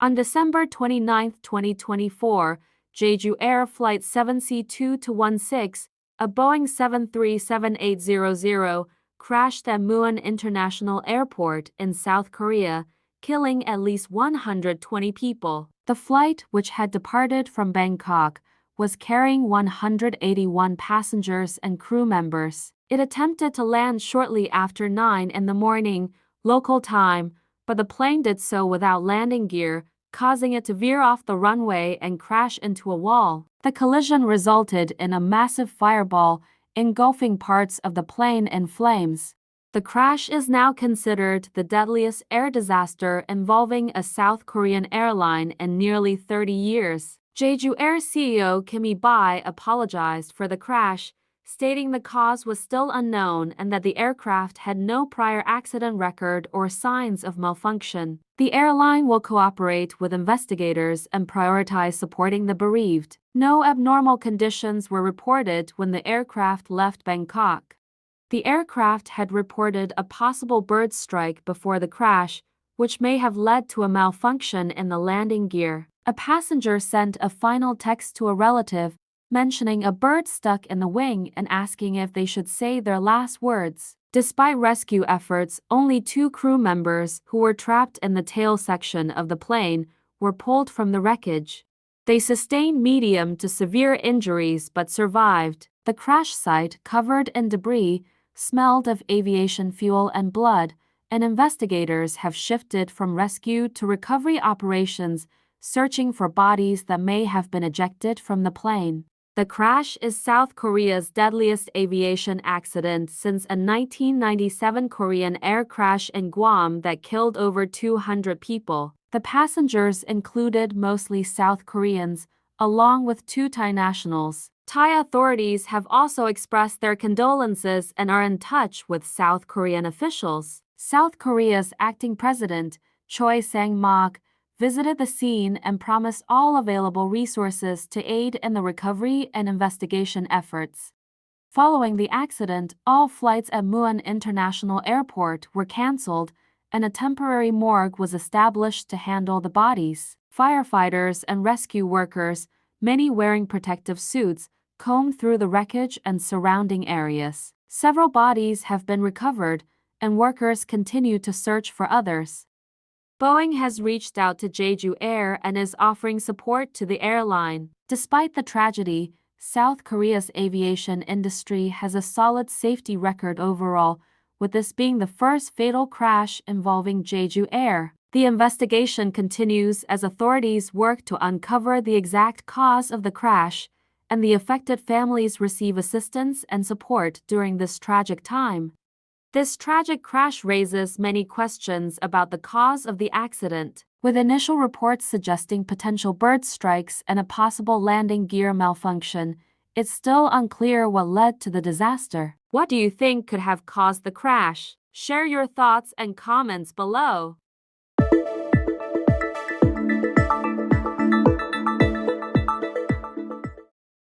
On December 29, 2024, Jeju Air Flight 7C2216, a Boeing 737-800, crashed at Muan International Airport in South Korea, killing at least 120 people. The flight, which had departed from Bangkok, was carrying 181 passengers and crew members. It attempted to land shortly after 9 in the morning, local time, but the plane did so without landing gear, causing it to veer off the runway and crash into a wall. The collision resulted in a massive fireball engulfing parts of the plane in flames. The crash is now considered the deadliest air disaster involving a South Korean airline in nearly 30 years. Jeju Air CEO Kim Bae apologized for the crash, stating the cause was still unknown and that the aircraft had no prior accident record or signs of malfunction. The airline will cooperate with investigators and prioritize supporting the bereaved. No abnormal conditions were reported when the aircraft left Bangkok. The aircraft had reported a possible bird strike before the crash, which may have led to a malfunction in the landing gear. A passenger sent a final text to a relative, mentioning a bird stuck in the wing and asking if they should say their last words. Despite rescue efforts, only 2 crew members who were trapped in the tail section of the plane were pulled from the wreckage. They sustained medium to severe injuries but survived. The crash site, covered in debris, smelled of aviation fuel and blood, and investigators have shifted from rescue to recovery operations, searching for bodies that may have been ejected from the plane. The crash is South Korea's deadliest aviation accident since a 1997 Korean air crash in Guam that killed over 200 people. The passengers included mostly South Koreans, along with 2 Thai nationals. Thai authorities have also expressed their condolences and are in touch with South Korean officials. South Korea's acting president, Choi Sang-mok, visited the scene and promised all available resources to aid in the recovery and investigation efforts. Following the accident, all flights at Muan International Airport were cancelled, and a temporary morgue was established to handle the bodies. Firefighters and rescue workers, many wearing protective suits, combed through the wreckage and surrounding areas. Several bodies have been recovered, and workers continue to search for others. Boeing has reached out to Jeju Air and is offering support to the airline. Despite the tragedy, South Korea's aviation industry has a solid safety record overall, with this being the first fatal crash involving Jeju Air. The investigation continues as authorities work to uncover the exact cause of the crash, and the affected families receive assistance and support during this tragic time. This tragic crash raises many questions about the cause of the accident, with initial reports suggesting potential bird strikes and a possible landing gear malfunction. It's still unclear what led to the disaster. What do you think could have caused the crash? Share your thoughts and comments below.